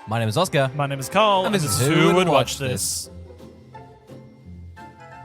My name is Oscar. My name is Carl. And this is Who Would Watch This?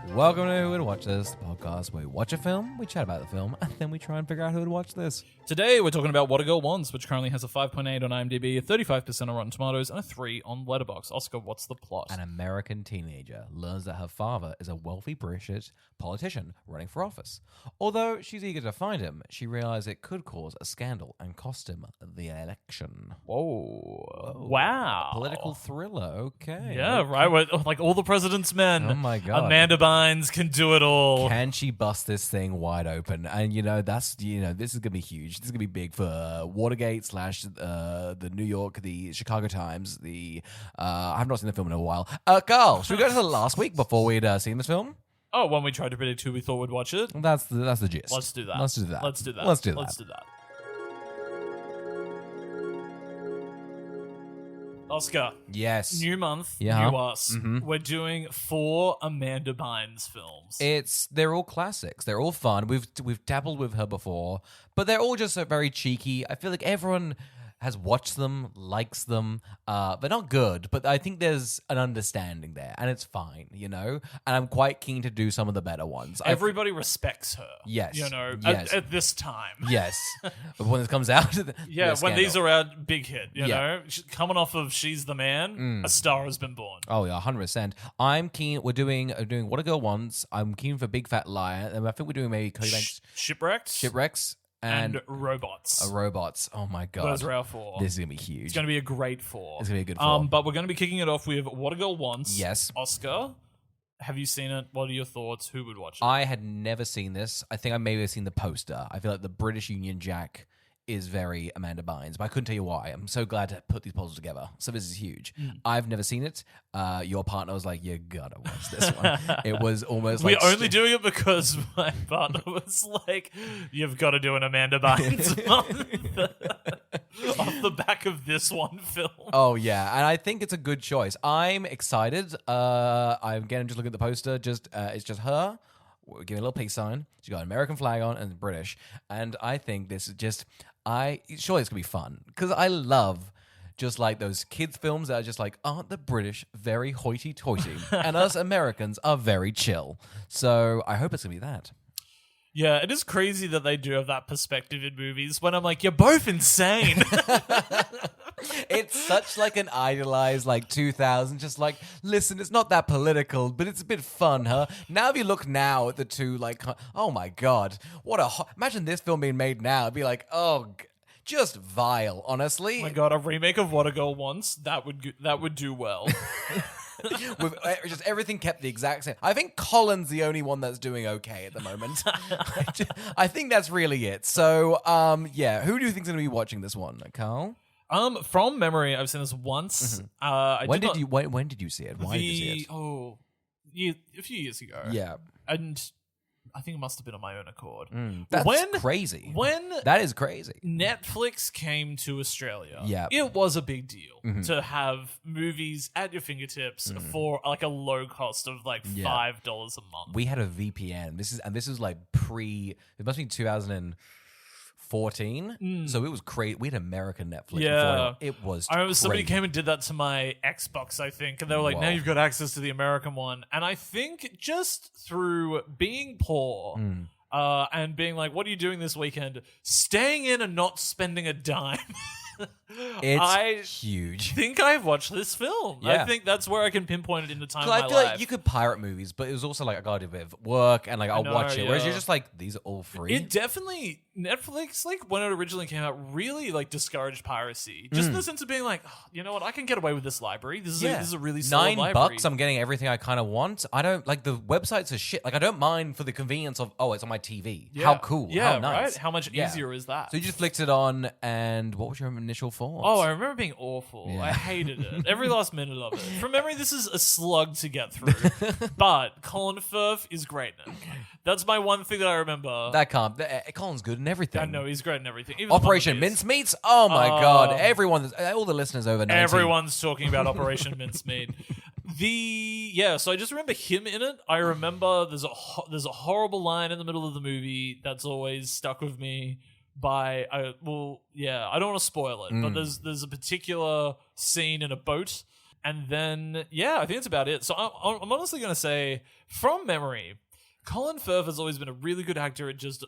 Welcome to Who Would Watch This, the podcast where we watch a film, we chat about the film, and then we try and figure out who would watch this. Today we're talking about What a Girl Wants, which currently has a 5.8 on IMDb, a 35% on Rotten Tomatoes, and a 3 on Letterboxd. Oscar, what's the plot? An American teenager learns that her father is a wealthy British politician running for office. Although she's eager to find him, she realizes it could cause a scandal and cost him the election. Whoa. Wow. Political thriller, okay. Yeah, right. Like All the President's Men. Oh my God. Amanda Bynes can do it all. Can she bust this thing wide open? And this is gonna be huge. This is gonna be big for Watergate / the New York, the Chicago Times. I have not seen the film in a while. Carl, should we go to the last week before we'd seen this film? Oh, when we tried to predict who we thought would watch it? That's the gist. Let's do that. Let's do that. Oscar. Yes. New month, Yeah. new us. Mm-hmm. We're doing 4 Amanda Bynes films. They're all classics. They're all fun. We've dabbled with her before, but they're all just so very cheeky. I feel like everyone has watched them, likes them. They're not good, but I think there's an understanding there, and it's fine, And I'm quite keen to do some of the better ones. Everybody respects her. Yes. Yes. At this time. Yes. But when it comes out, when these are out, big hit, Yeah. Coming off of She's the Man, a star has been born. Oh yeah, 100%. I'm keen. We're doing What a Girl Wants. I'm keen for Big Fat Liar, and I think we're doing maybe Cody Banks, Shipwrecks, and Robots. Robots. Oh my God. Those are our 4. This is gonna be huge. It's going to be a great 4. It's gonna be a good 4. But we're going to be kicking it off with What a Girl Wants. Yes. Oscar, have you seen it? What are your thoughts? Who would watch it? I had never seen this. I think I maybe have seen the poster. I feel like the British Union Jack is very Amanda Bynes, but I couldn't tell you why. I'm so glad to put these puzzles together. So this is huge. I've never seen it. Your partner was like, you gotta watch this one. It was almost like... We're only doing it because my partner was like, you've got to do an Amanda Bynes month off the back of this one film. Oh, yeah. And I think it's a good choice. I'm excited. I'm again just looking at the poster. It's just her. We're giving a little peace sign. She's got an American flag on and British. And I think this is just... surely it's going to be fun. Because I love just like those kids' films that are just like, aren't the British very hoity-toity? And us Americans are very chill. So I hope it's going to be that. Yeah, it is crazy that they do have that perspective in movies when I'm like, you're both insane. It's such like an idealized 2000, just like, listen, it's not that political, but it's a bit fun, huh? Now if you look now at the two, oh my God, imagine this film being made now. It'd be like, just vile, honestly. Oh my God, a remake of What a Girl Wants, that would do well. With just everything kept the exact same. I think Colin's the only one that's doing okay at the moment. I think that's really it. So, who do you think's going to be watching this one, Carl? From memory, I've seen this once. When did you see it? Why did you see it? A few years ago. Yeah. And I think it must have been on my own accord. That's crazy. That is crazy. Monetflix came to Australia, yeah, it was a big deal to have movies at your fingertips for a low cost of $5 a month. We had a VPN. This is like it must be 2014. So it was crazy. We had American Netflix. Yeah, before it was. I remember crazy. Somebody came and did that to my Xbox, I think, and they were like, "Now you've got access to the American one." And I think just through being poor and being like, "What are you doing this weekend?" Staying in and not spending a dime. It's huge. I think I've watched this film. Yeah. I think that's where I can pinpoint it in the time of my I feel life. like you could pirate movies, but it was also like I gotta do a bit of work and I'll watch it. Whereas you're just like, these are all free. It definitely Netflix, when it originally came out, really discouraged piracy. Just in the sense of being like, you know what, I can get away with this library. This is a really solid library. $9, I'm getting everything I kind of want. I don't like the websites are shit. I don't mind for the convenience of it's on my TV. Yeah. How cool. Yeah, how nice. right? How much easier is that? So you just flicked it on, and what was your initial thoughts? Oh, I remember being awful. Yeah. I hated it. Every last minute of it. From memory, this is a slug to get through. But Colin Firth is great in it. That's my one thing that I remember. Colin's good in everything. I know, he's great in everything. Even Operation Mincemeats? Oh my God. All the listeners over 19. Everyone's talking about Operation Mincemeat. So I just remember him in it. I remember there's a horrible line in the middle of the movie that's always stuck with me by I don't want to spoil it, but there's a particular scene in a boat, and then I think that's about it. So I'm honestly going to say, from memory, Colin Firth has always been a really good actor at just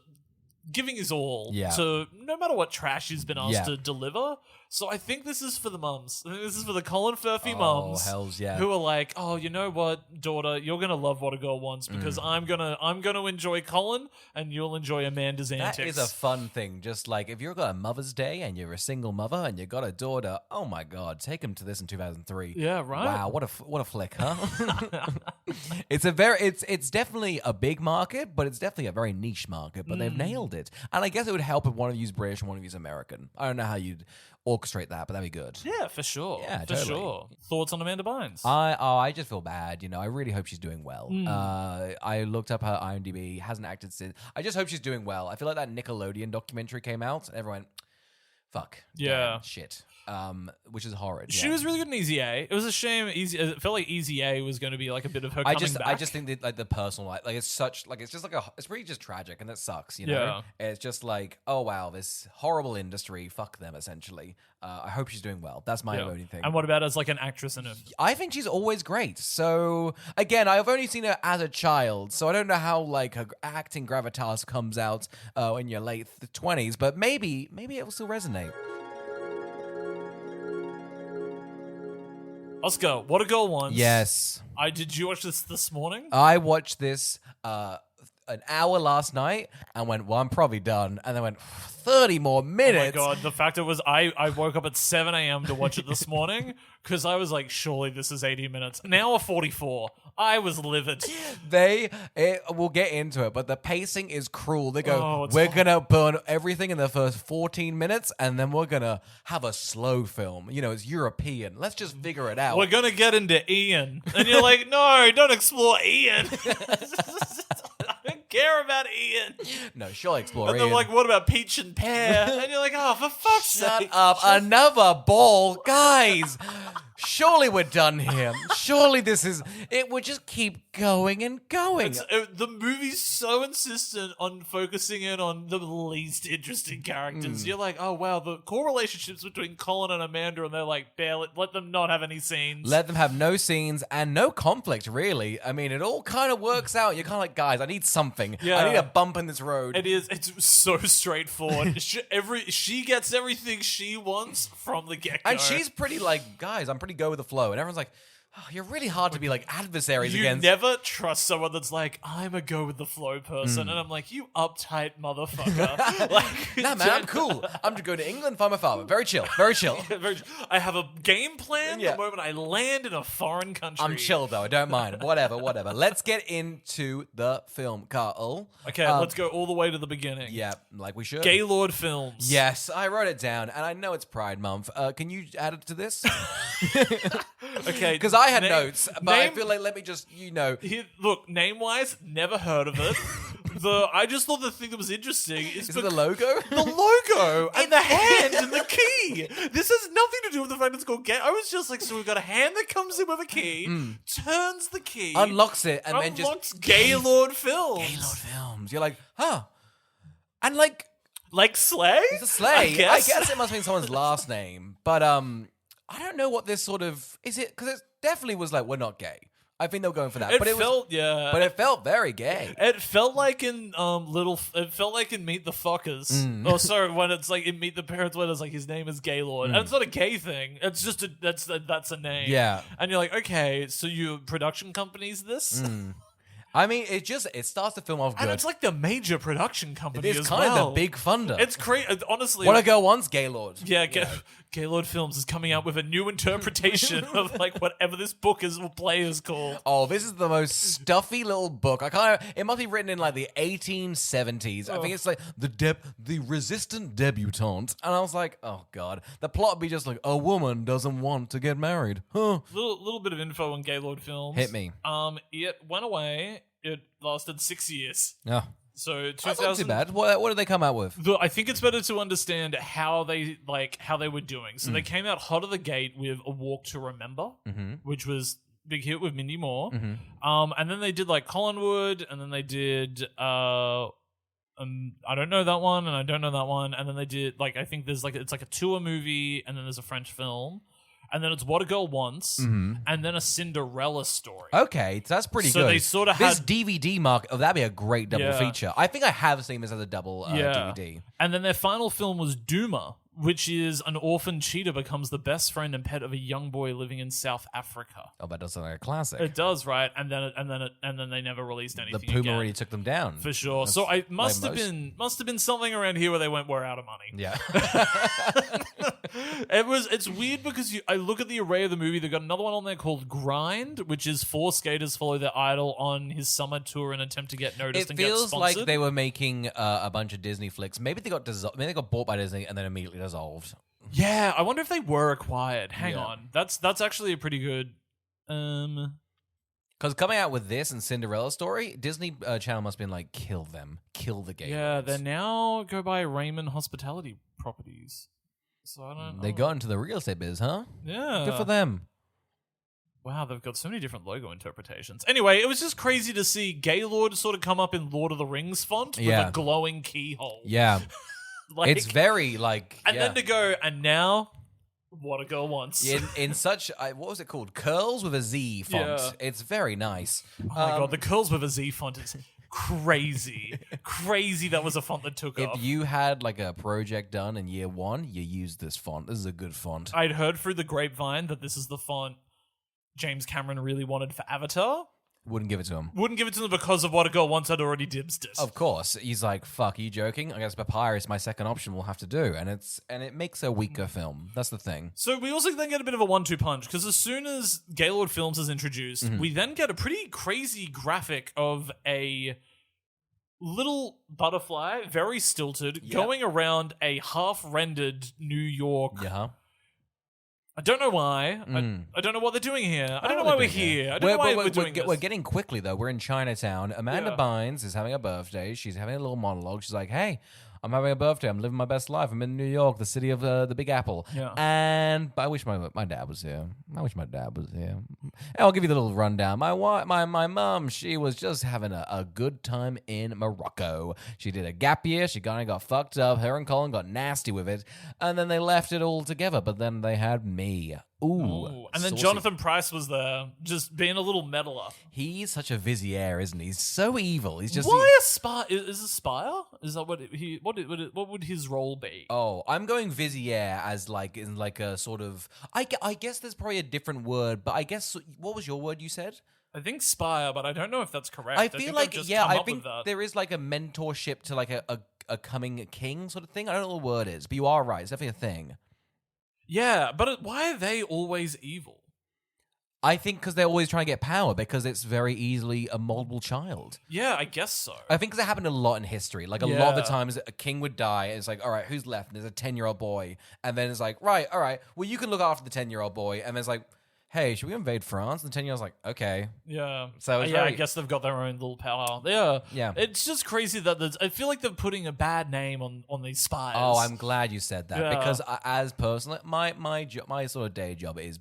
giving his all to no matter what trash he's been asked to deliver. So I think this is for the mums. I think this is for the Colin Firthy mums. Hells yeah. Who are like, oh, you know what, daughter, you're gonna love What a Girl Wants because I'm gonna enjoy Colin and you'll enjoy Amanda's antics. That is a fun thing. Just like if you've got a Mother's Day and you're a single mother and you've got a daughter, oh my God, take them to this in 2003. Yeah, right. Wow, what a flick, huh? It's definitely a big market, but it's definitely a very niche market. But they've nailed it. And I guess it would help if one of you's British and one of you's American. I don't know how you'd orchestrate that, but that'd be good. Yeah, for sure. Yeah, for totally. sure. Thoughts on Amanda Bynes? I just feel bad. I really hope she's doing well. I looked up her IMDb. Hasn't acted since. I just hope she's doing well. I feel like that Nickelodeon documentary came out, and everyone, fuck, damn, shit. Which is horrid. She was really good in Easy A. It was a shame. It felt like Easy A was going to be like a bit of her coming back. I just think that like the personal life, like it's such like it's just like it's really just tragic, and that sucks. Yeah. It's just like, oh wow, this horrible industry. Fuck them, essentially. I hope she's doing well. That's my only thing. And what about as like an actress in it? I think she's always great. So again, I've only seen her as a child, so I don't know how like her acting gravitas comes out in your late 20s, but maybe it will still resonate. Oscar, What a Girl Wants. Yes. Did you watch this morning? I watched this an hour last night and went, well, I'm probably done. And then went, 30 more minutes. Oh my God. The fact it was, I woke up at 7 a.m. to watch it this morning because I was like, surely this is 80 minutes. An hour 44. I was livid. We'll get into it, but the pacing is cruel. They go, we're going to burn everything in the first 14 minutes and then we're going to have a slow film. It's European. Let's just figure it out. We're going to get into Ian. And you're like, no, don't explore Ian. I don't care about Ian. No, she'll explore and Ian. And they're like, what about Peach and Pear? And you're like, oh, for fuck's sake. Shut up. Another ball. Guys, surely we're done here. Surely it would just keep going and going. The movie's so insistent on focusing in on the least interesting characters. You're like, oh, wow, the core relationships between Colin and Amanda, and they're like, barely, let them not have any scenes. Let them have no scenes and no conflict, really. I mean, it all kind of works out. You're kind of like, guys, I need something. Yeah. I need a bump in this road. It's so straightforward. She gets everything she wants from the get-go. And she's pretty like, guys, I'm pretty go with the flow. And everyone's like, oh, you're really hard to be like adversaries against. You never trust someone that's like, I'm a go with the flow person. And I'm like, you uptight motherfucker. Nah, man, I'm cool. I'm to go to England, find my father. Very chill. Very chill. I have a game plan the moment I land in a foreign country. I'm chill, though. I don't mind. Whatever. Let's get into the film, Carl. Okay, let's go all the way to the beginning. Yeah, like we should. Gaylord Films. Yes, I wrote it down, and I know it's Pride Month. Can you add it to this? Okay. Because I had notes, but I feel like let me just, Look, name-wise, never heard of it. I just thought the thing that was interesting is it the logo? The logo and the hand and the key. This has nothing to do with the fact it's called Gay. I was just like, so we've got a hand that comes in with a key, turns the key, unlocks it, and then just Gaylord Films. Gaylord Films. You're like, huh? And like sleigh? It's a sleigh. I guess it must mean someone's last name, but I don't know what this sort of is. It because it definitely was like, we're not gay. I think they were going for that. But it felt very gay. It felt like in It felt like in Meet the Fuckers. Oh, sorry, when it's like in Meet the Parents, when it's like his name is Gaylord, and it's not a gay thing. It's just that's a name. Yeah, and you're like, okay, so your production company's this. I mean, it starts the film off good. And it's like the major production company It's kind of the big funder. It's great. Honestly. What a girl wants, Gaylord. Yeah, Gaylord Films is coming out with a new interpretation of like whatever this book or play is called. Oh, this is the most stuffy little book. It must be written in like the 1870s. I think it's like the resistant debutante. And I was like, oh God. The plot would be just like, a woman doesn't want to get married. Huh. Little bit of info on Gaylord Films. Hit me. It went away. It lasted 6 years. Yeah. So 2000. That's not too bad. What did they come out with? I think it's better to understand how they were doing. So they came out hot of the gate with A Walk to Remember, which was big hit with Mindy Moore. And then they did like Collinwood, and then they did I don't know that one, and I don't know that one. And then they did I think there's it's like a tour movie, and then there's a French film, and then it's What a Girl Wants, and then a Cinderella story. Okay, so that's pretty good. So they sort of this had DVD mark. Oh, that'd be a great double Yeah. feature. I think I have seen this as a double DVD. And then their final film was Duma, which is an orphan cheetah becomes the best friend and pet of a young boy living in South Africa. Oh, that does sound like a classic. It does, right? And then they never released anything. The Puma again. already took them down For sure. That's So I like must have most. been something around here where they went, we're out of money. Yeah. It's weird because I look at the array of the movie. They've got another one on there called Grind, which is 4 skaters follow their idol on his summer tour and attempt to get noticed It and get feels sponsored. like they were making a bunch of Disney flicks. Maybe they got bought by Disney and then immediately dissolved. Yeah, I wonder if they were acquired. Hang Yeah. on. That's actually a pretty good Because coming out with this and Cinderella story, Disney Channel must have been like, kill them. Kill the game. Yeah, they now go by Raymond Hospitality Properties. So I don't know. They got into the real estate biz, huh? Yeah. Good for them. Wow, they've got so many different logo interpretations. Anyway, it was just crazy to see Gaylord sort of come up in Lord of the Rings font with Yeah. a glowing keyhole. Yeah. Like, It's very like... and yeah. then to go, and now, What a Girl Wants. in such... what was it called? Curls with a Z font. Yeah. It's very nice. Oh my god, the curls with a Z font is crazy. Crazy that was a font that took If off. you had like a project done in year 1, you use this font. This is a good font. I'd heard through the grapevine that this is the font James Cameron really wanted for Avatar. Wouldn't give it to him. Wouldn't give it to them because of What a Girl Wants had already dibsed it. Of course. He's like, fuck, are you joking? I guess Papyrus, my second option, will have to do. And it makes a weaker film. That's the thing. So we also then get a bit of a 1-2 punch because as soon as Gaylord Films is introduced, we then get a pretty crazy graphic of a little butterfly, very stilted, going around a half-rendered New York. Yeah. I don't know why. I don't know what they're doing here. I don't know why we're here. I don't know why we're doing this. We're getting quickly, though. We're in Chinatown. Amanda Bynes is having a birthday. She's having a little monologue. She's like, hey, I'm having a birthday. I'm living my best life. I'm in New York, the city of the Big Apple. Yeah. And I wish my dad was here. I wish my dad was here. And I'll give you the little rundown. My mom, she was just having a good time in Morocco. She did a gap year. She kind of got fucked up. Her and Colin got nasty with it. And then they left it all together. But then they had me. Ooh. And then saucy. Jonathan Pryce was there, just being a little meddler. He's such a Vizier, isn't he? He's so evil. He's just... Why a spy? Is a spire? Is that what would his role be? Oh, I'm going Vizier as like in like a sort of... I guess there's probably a different word, but I guess... What was your word you said? I think spire, but I don't know if that's correct. I think feel I've like, just yeah, come I up think with that. there is like a mentorship to like a coming king sort of thing. I don't know what the word is, but you are right. It's definitely a thing. Yeah, but why are they always evil? I think because they're always trying to get power because it's very easily a moldable child. Yeah, I guess so. I think that happened a lot in history. Like a lot of the times a king would die and it's like, all right, who's left? And there's a 10-year-old boy. And then it's like, right, all right, well, you can look after the 10-year-old boy. And then it's like, hey, should we invade France? And the 10-year-old's like, okay. Yeah. So it's yeah, I very- guess they've got their own little power. Yeah. Yeah. It's just crazy that I feel like they're putting a bad name on these spies. Oh, I'm glad you said that Yeah. because as personally, my sort of day job is,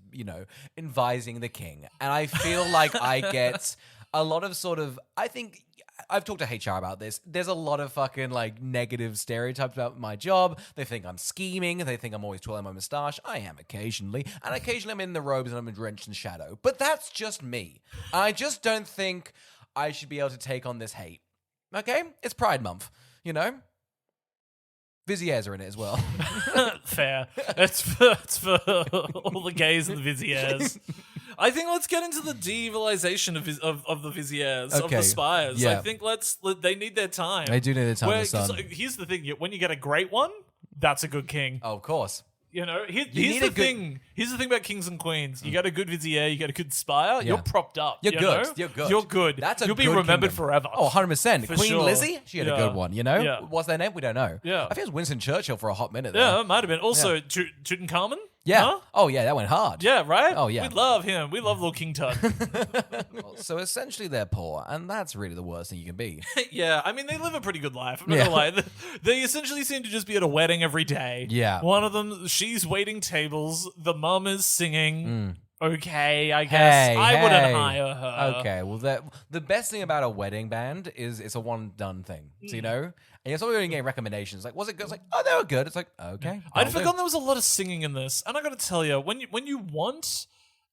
advising the king. And I feel like I get a lot of sort of, I think... I've talked to HR about this. There's a lot of fucking like negative stereotypes about my job. They think I'm scheming. They think I'm always twirling my moustache. I am occasionally. And occasionally I'm in the robes and I'm drenched in shadow. But that's just me. I just don't think I should be able to take on this hate. Okay? It's Pride Month, Viziers are in it as well. Fair. It's for all the gays and the Viziers. I think let's get into the de-evilization of the Viziers, of Okay. the spies. Yeah. I think they need their time. They do need their time in the 'cause, sun. here's the thing: when you get a great one, that's a good king. Oh, of course. Here's need the a good- thing. Here's the thing about kings and queens. You get a good vizier, you get a good spire. Yeah. You're propped up. You're you good. know? You're good. You're good. That's a You'll be good remembered kingdom. forever. Oh, 100%. For Queen sure. Lizzie, she had a Yeah. good one, Yeah. What's their name? We don't know. Yeah. I think it was Winston Churchill for a hot minute there. Yeah, it might have been. Also, Tutankhamun. Yeah. Huh? Oh, yeah, that went hard. Yeah, right? Oh, yeah. We love him. We love little King Tut. So essentially they're poor, and that's really the worst thing you can be. Yeah, I mean, they live a pretty good life. I'm not Yeah. gonna lie. They essentially seem to just be at a wedding every day. Yeah. One of them, she's waiting tables. The mum is singing. okay, I guess. I wouldn't hire her. Okay, well, the best thing about a wedding band is it's a one-done thing. So, you know? And you're sort of getting recommendations. Like, was it good? It's like, oh, they were good. It's like, okay. I'd forgotten there was a lot of singing in this. And I got to tell you, when you want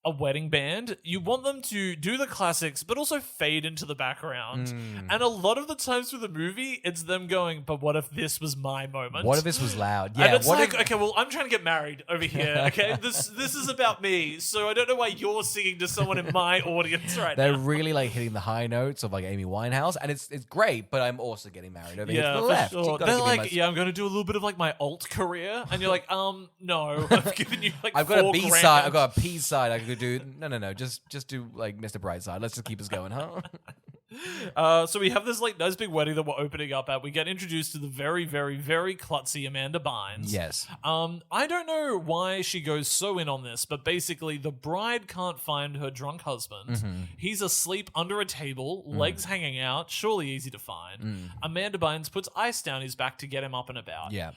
a wedding band, you want them to do the classics, but also fade into the background. And a lot of the times with the movie, it's them going, but what if this was my moment? What if this was loud? Yeah. And it's like, okay, well, I'm trying to get married over here. Okay, this is about me. So I don't know why you're singing to someone in my audience right They're now. really like hitting the high notes of like Amy Winehouse, and it's great. But I'm also getting married over here to the for left. sure. They're like, I'm going to do a little bit of like my alt career, and you're like, no, I've given you like I've got a B side. $4,000. I've got a P side. I could do. No. Just do like Mr. Brightside. Let's just keep us going, huh? So we have this like nice big wedding that we're opening up at. We get introduced to the very, very, very klutzy Amanda Bynes. Yes. I don't know why she goes so in on this, but basically the bride can't find her drunk husband. He's asleep under a table, legs hanging out, surely easy to find. Amanda Bynes puts ice down his back to get him up and about. Yeah.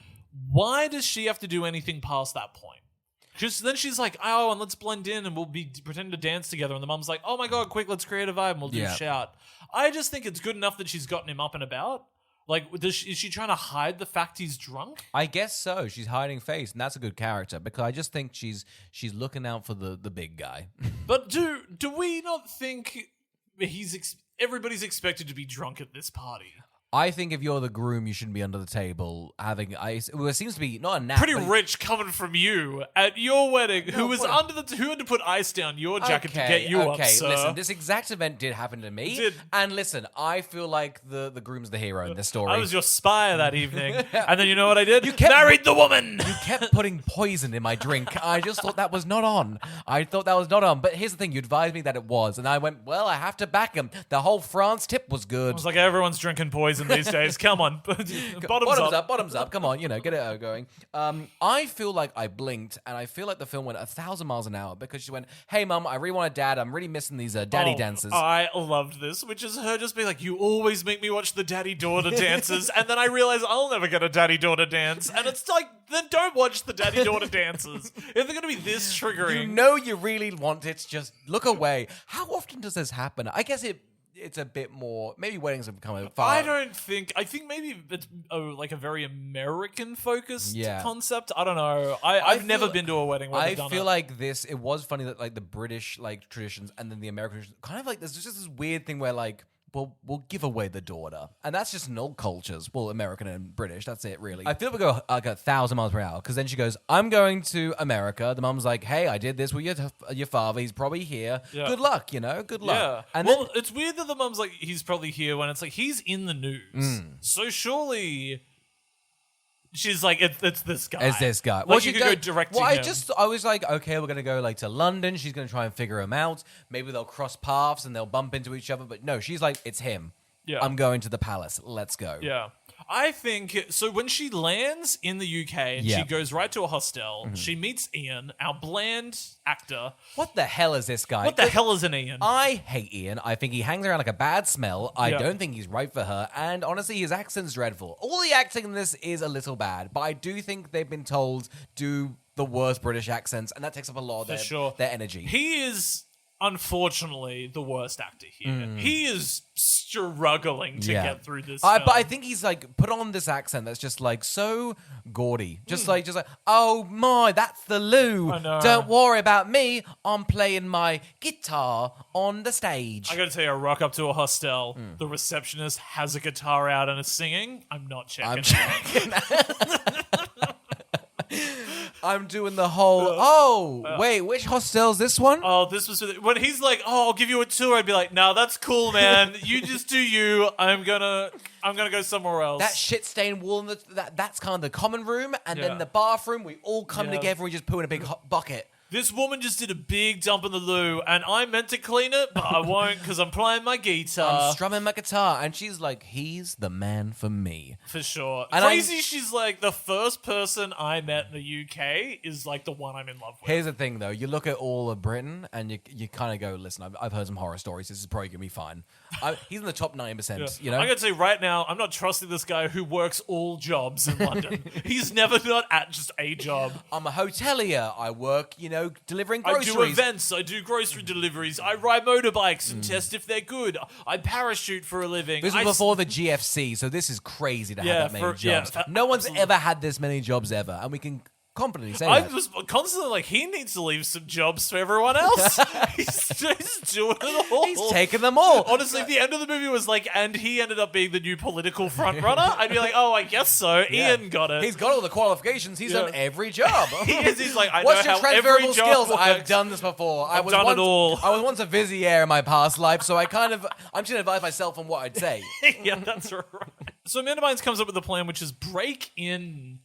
Why does she have to do anything past that point? Just then she's like, oh, and let's blend in and we'll be pretend to dance together. And the mum's like, oh my God, quick, let's create a vibe and we'll do shout. I just think it's good enough that she's gotten him up and about. Like, is she trying to hide the fact he's drunk? I guess so. She's hiding face, and that's a good character because I just think she's looking out for the big guy. But do we not think everybody's expected to be drunk at this party? I think if you're the groom, you shouldn't be under the table having ice. Well, it seems to be not a nap. Pretty rich coming from you at your wedding. Who had to put ice down your jacket to get you up, sir? Listen, this exact event did happen to me. And listen, I feel like the groom's the hero in this story. I was your spy that evening. And then you know what I did? You married the woman! You kept putting poison in my drink. I just thought that was not on. But here's the thing. You advised me that it was. And I went, well, I have to back him. The whole France tip was good. I was like, everyone's drinking poison these days. Come on. Bottoms up. Come on, get it going. I feel like I blinked and I feel like the film went 1,000 miles an hour because she went, hey, Mum, I really want a dad. I'm really missing these daddy dances. I loved this, which is her just being like, you always make me watch the daddy-daughter dances. And then I realize I'll never get a daddy-daughter dance. And it's like, then don't watch the daddy-daughter dances. If they're going to be this triggering. You know you really want it, just look away. How often does this happen? I guess it's a bit more. Maybe weddings have become a far. I think maybe it's like a very American focused concept. I don't know. I've never been to a wedding where they've done it. I feel like this. It was funny that like the British like traditions and then the American traditions, kind of like there's just this weird thing where like. Well, we'll give away the daughter. And that's just in all cultures. Well, American and British. That's it, really. I feel we go like 1,000 miles per hour. Because then she goes, I'm going to America. The mum's like, hey, I did this with your father. He's probably here. Yeah. Good luck, Good luck. Yeah. And well, it's weird that the mum's like, he's probably here when it's like, he's in the news. So surely... She's like, it's this guy. It's this guy. Well, you could go direct to him. I was like, okay, we're going to go like to London. She's going to try and figure him out. Maybe they'll cross paths and they'll bump into each other. But no, she's like, it's him. Yeah. I'm going to the palace. Let's go. Yeah. I think, so when she lands in the UK and she goes right to a hostel, she meets Ian, our bland actor. What the hell is this guy? What the hell is an Ian? I hate Ian. I think he hangs around like a bad smell. I don't think he's right for her. And honestly, his accent's dreadful. All the acting in this is a little bad, but I do think they've been told do the worst British accents, and that takes up a lot of their energy. He is... unfortunately, the worst actor here. He is struggling to get through this film. But I think he's like put on this accent that's just like so gaudy. Just like, oh my, that's the loo. I know. Don't worry about me. I'm playing my guitar on the stage. I gotta tell you, I rock up to a hostel. The receptionist has a guitar out and is singing. I'm not checking. I'm doing the whole, wait, which hostel's this one? Oh, this was when he's like, oh, I'll give you a tour. I'd be like, no, that's cool, man. You just do you. I'm gonna go somewhere else. That shit-stained wall, that's kind of the common room, and then the bathroom, we all come together and we just poo in a big hot bucket. This woman just did a big dump in the loo, and I meant to clean it, but I won't because I'm playing my guitar. I'm strumming my guitar, and she's like, he's the man for me. For sure. And crazy, she's like, the first person I met in the UK is like the one I'm in love with. Here's the thing, though. You look at all of Britain, and you kind of go, listen, I've heard some horror stories. This is probably going to be fine. He's in the top 9%, I got to say, right now, I'm not trusting this guy who works all jobs in London. He's never not at just a job. I'm a hotelier. I work, delivering I groceries. do events. I do grocery deliveries. I ride motorbikes and test if they're good. I parachute for a living. This was before the GFC, so this is crazy to have that many jobs. yeah, no one's absolutely. ever had this many jobs ever, and we can confidently say I that. was constantly like, he needs to leave some jobs for everyone else. he's doing it all. He's taken them all. Honestly, if the end of the movie was like, and he ended up being the new political front runner, I'd be like, oh, I guess so. Yeah. Ian got it. He's got all the qualifications. He's done every job. He's like, I What's know your how every transferable job skills? works. I've done this before. I've done it all. I was once a Vizier in my past life, so I'm just going to advise myself on what I'd say. Yeah, that's right. So Amanda Bynes comes up with a plan, which is break in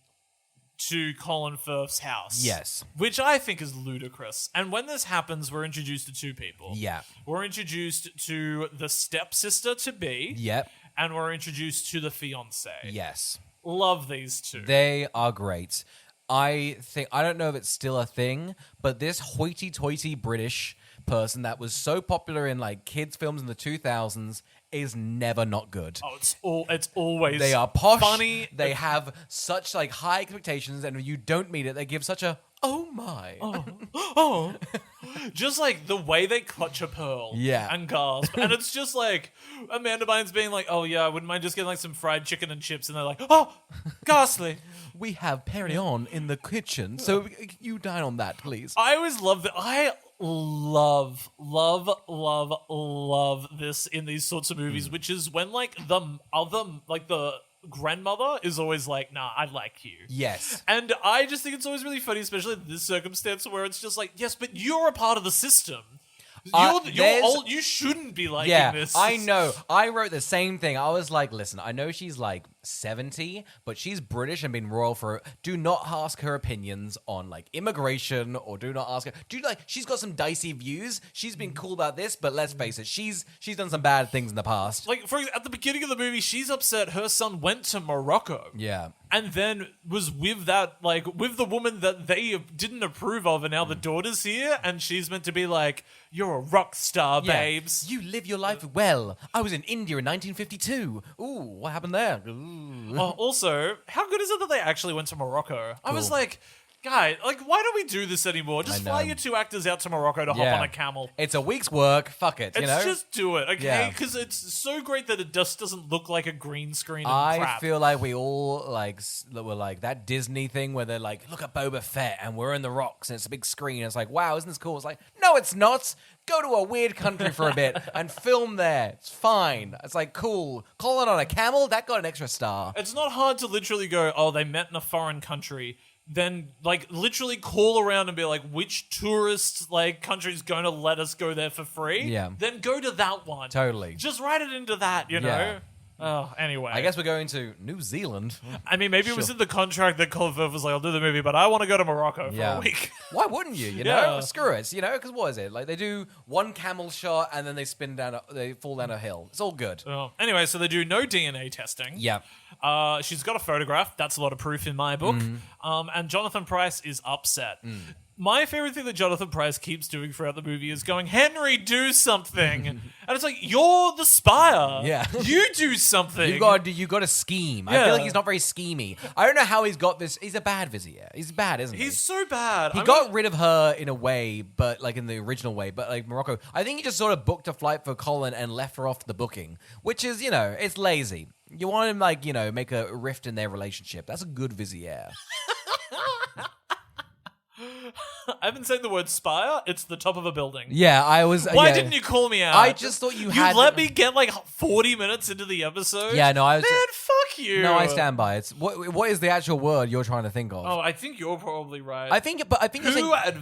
to Colin Firth's house. Yes. Which I think is ludicrous. And when this happens, we're introduced to two people. Yeah. We're introduced to the stepsister to be. Yep. And we're introduced to the fiance. Yes. Love these two. They are great. I don't know if it's still a thing, but this hoity-toity British person that was so popular in like kids films in the 2000s is never not good. Oh, it's always They are posh, funny. They have such like high expectations, and when you don't meet it, they give such a oh my. Oh. Just like the way they clutch a pearl. Yeah. And gasp. And it's just like Amanda Bynes being like, oh yeah, I wouldn't mind just getting like some fried chicken and chips. And they're like, oh, ghastly. We have Perignon in the kitchen, so you dine on that, please. I always love that. I love this in these sorts of movies, which is when like the grandmother is always like, nah, I like you. Yes. And I just think it's always really funny, especially in this circumstance where it's just like, yes, but you're a part of the system. You're old. You shouldn't be liking this. I know. I wrote the same thing. I was like, listen, I know she's like 70, but she's British and been royal for. Do not ask her opinions on like immigration, or do not ask her. She's got some dicey views. She's been cool about this, but let's face it, she's done some bad things in the past. Like at the beginning of the movie, she's upset her son went to Morocco. Yeah. And then was with the woman that they didn't approve of, and now the daughter's here, and she's meant to be like, you're a rock star, babes. You live your life well. I was in India in 1952. Ooh, what happened there? Ooh. Also, how good is it that they actually went to Morocco? I was like, guy, like, why don't we do this anymore? Just fly your two actors out to Morocco to hop on a camel. It's a week's work. Fuck it, you know? Just do it, okay? Yeah. Because it's so great that it just doesn't look like a green screen and I crap. feel like we all were like that Disney thing where they're like, look at Boba Fett and we're in the rocks and it's a big screen. It's like, wow, isn't this cool? It's like, no, it's not. Go to a weird country for a bit and film there. It's fine. It's like, cool. Colin on a camel, that got an extra star. It's not hard to literally go, oh, they met in a foreign country. Then, like, literally call around and be like, which tourist, like, country's going to let us go there for free? Yeah. Then go to that one. Totally. Just write it into that, you know? Oh, anyway. I guess we're going to New Zealand. I mean, maybe it was in the contract that Colin Firth was like, I'll do the movie, but I want to go to Morocco for a week. Why wouldn't you? You know, Yeah. screw it. You know, because what is it? Like they do one camel shot and then they they fall down a hill. It's all good. Anyway, so they do no DNA testing. Yeah. She's got a photograph. That's a lot of proof in my book. And Jonathan Pryce is upset. My favorite thing that Jonathan Pryce keeps doing throughout the movie is going, Henry, do something. And it's like, you're the spire. Yeah. You do something. You got to scheme. I feel like he's not very schemy. I don't know how he's got this. He's a bad Vizier. He's bad, isn't he? He's so bad. He got rid of her in a way, but like in the original way, but like Morocco. I think he just sort of booked a flight for Colin and left her off the booking, which is, you know, it's lazy. You want him like, you know, make a rift in their relationship. That's a good Vizier. I've been saying the word spire. It's the top of a building. Yeah, I was. Why didn't you call me out? I just thought you had. You let me get like 40 minutes into the episode. Yeah, no, I was. Man, fuck you. No, I stand by it. What is the actual word you're trying to think of? Oh, I think you're probably right. I think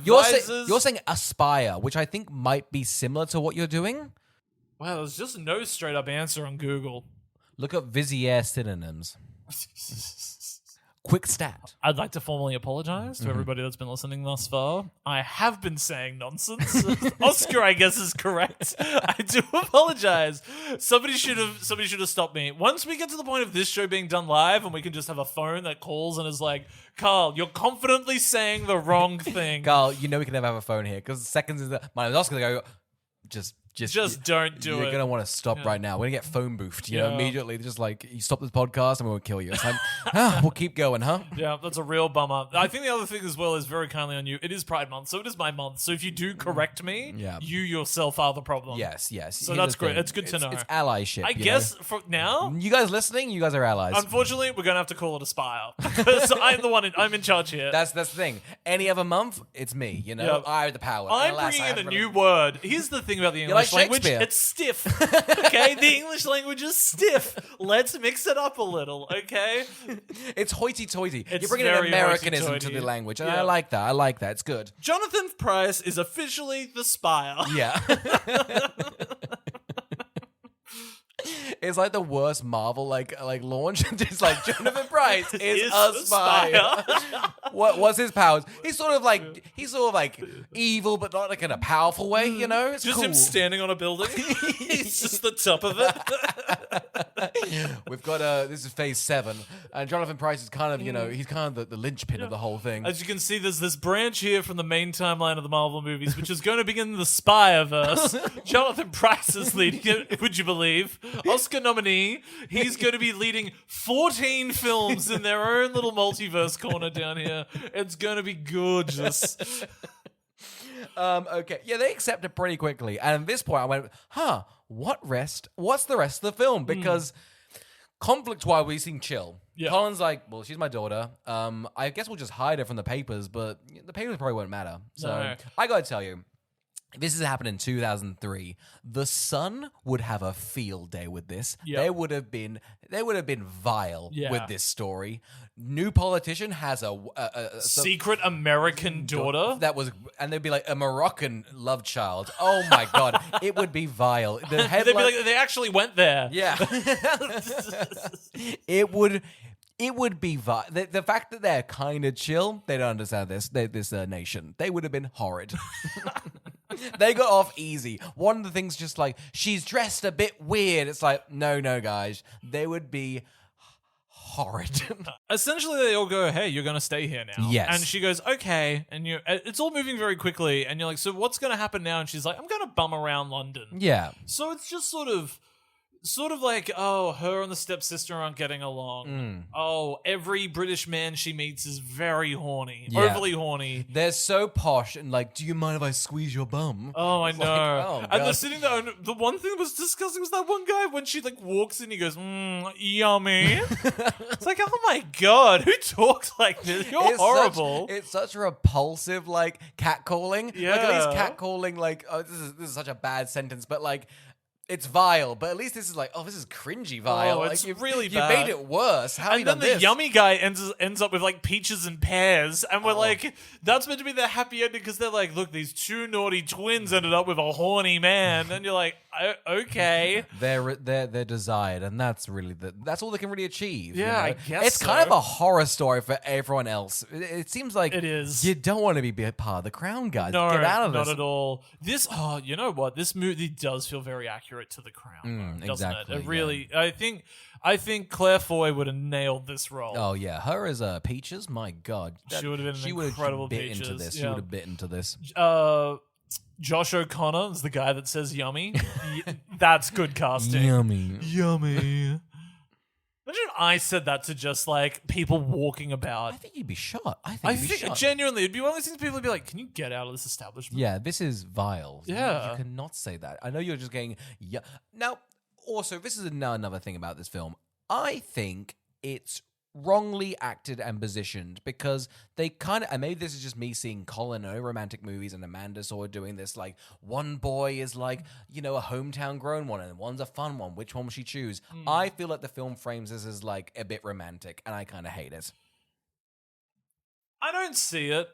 you're saying aspire, which I think might be similar to what you're doing. Well, there's just no straight up answer on Google. Look up Vizier synonyms. Quick stat. I'd like to formally apologize to everybody that's been listening thus far. I have been saying nonsense. Oscar, I guess, is correct. I do apologize. Somebody should have stopped me. Once we get to the point of this show being done live and we can just have a phone that calls and is like, Carl, you're confidently saying the wrong thing. Carl, you know we can never have a phone here because seconds is my name's Oscar. They go, just Just don't do You're it. going to want to stop right now. We're going to get phone boofed, you know, immediately. Just like, you stop this podcast and we'll kill you. It's like, we'll keep going, huh? Yeah, that's a real bummer. I think the other thing as well is very kindly on you. It is Pride Month, so it is my month. So if you do correct me, you yourself are the problem. Yes. So that's great. It's good to know. It's allyship. I guess for now, you guys listening, you guys are allies. Unfortunately, we're going to have to call it Aspire. So I'm in charge here. That's the thing. Any other month, it's me, you know? I have the power. I'm bringing in a new word. Here's the thing about the English language. It's stiff. Okay? The English language is stiff. Let's mix it up a little, okay? It's hoity-toity. You're bringing an Americanism to the language. And I like that. It's good. Jonathan Pryce is officially the Spire. Yeah. It's like the worst Marvel like launch. Just like Jonathan Pryce is a spy. What's his powers? He's sort of like evil, but not like in a powerful way. You know, it's just cool. Him standing on a building. He's just the top of it. We've got this is phase 7, and Jonathan Pryce is kind of he's kind of the linchpin of the whole thing. As you can see, there's this branch here from the main timeline of the Marvel movies, which is going to begin the Spire-verse. Jonathan Pryce is leading it. Would you believe? Oscar nominee. He's going to be leading 14 films in their own little multiverse corner down here. It's going to be gorgeous. Okay. Yeah, they accept it pretty quickly. And at this point, I went, what's the rest of the film? Because conflict-wise, we seem chill. Yeah. Colin's like, well, she's my daughter. I guess we'll just hide her from the papers, but the papers probably won't matter. So I got to tell you, this has happened in 2003. The Sun would have a field day with this. Yep. They would have been vile with this story. New politician has a secret American daughter and they'd be like a Moroccan love child. Oh my god, it would be vile. The headline, they'd be like, they actually went there. Yeah, it would be vile. The fact that they're kind of chill, they don't understand this nation. They would have been horrid. They got off easy. One of the things just like, she's dressed a bit weird. It's like, no, guys. They would be horrid. Essentially, they all go, hey, you're going to stay here now. Yes. And she goes, okay. And it's all moving very quickly. And you're like, so what's going to happen now? And she's like, I'm going to bum around London. Yeah. So it's just sort of like, oh, her and the stepsister aren't getting along. Oh, every British man she meets is very horny. Yeah. Overly horny. They're so posh and like, do you mind if I squeeze your bum? Oh, I know. Like, oh, and they're sitting there, and the one thing that was disgusting was that one guy, when she like walks in, he goes, yummy. It's like, oh my god, who talks like this? You're horrible. It's such a repulsive, like, catcalling. Yeah. Like, at least catcalling, like, oh, this is such a bad sentence, but like, it's vile, but at least this is like, oh, this is cringy vile. Oh, it's like, really bad. You made it worse. How have you done this? And then the yummy guy ends up with like peaches and pears, and we're like, that's meant to be the happy ending because they're like, look, these two naughty twins ended up with a horny man, and you're like, okay, they're desired, and that's really that's all they can really achieve. Yeah, you know? I guess it's kind of a horror story for everyone else. It seems like it is. You don't want to be part of the Crown, guys. No, get out of this. Not at all. This, you know what? This movie does feel very accurate to the Crown, doesn't exactly, it? It really. Yeah. I think Claire Foy would have nailed this role. Oh yeah, her as Peaches. My God, she would have been an incredible Peaches. Into this. Yeah. She would have bit into this. Josh O'Connor is the guy that says yummy. That's good casting. Yummy. Imagine I said that to just like people walking about. I think you'd be shot. I think genuinely, it'd be one of those things people would be like, can you get out of this establishment? Yeah, this is vile. Yeah. You cannot say that. I know you're just getting... Yeah. Now, also, this is another thing about this film. I think it's wrongly acted and positioned because they kind of, and maybe this is just me seeing Colin in romantic movies and Amanda sort of doing this, like one boy is like, you know, a hometown grown one and one's a fun one. Which one will she choose? I feel like the film frames this as like a bit romantic and I kind of hate it. I don't see it,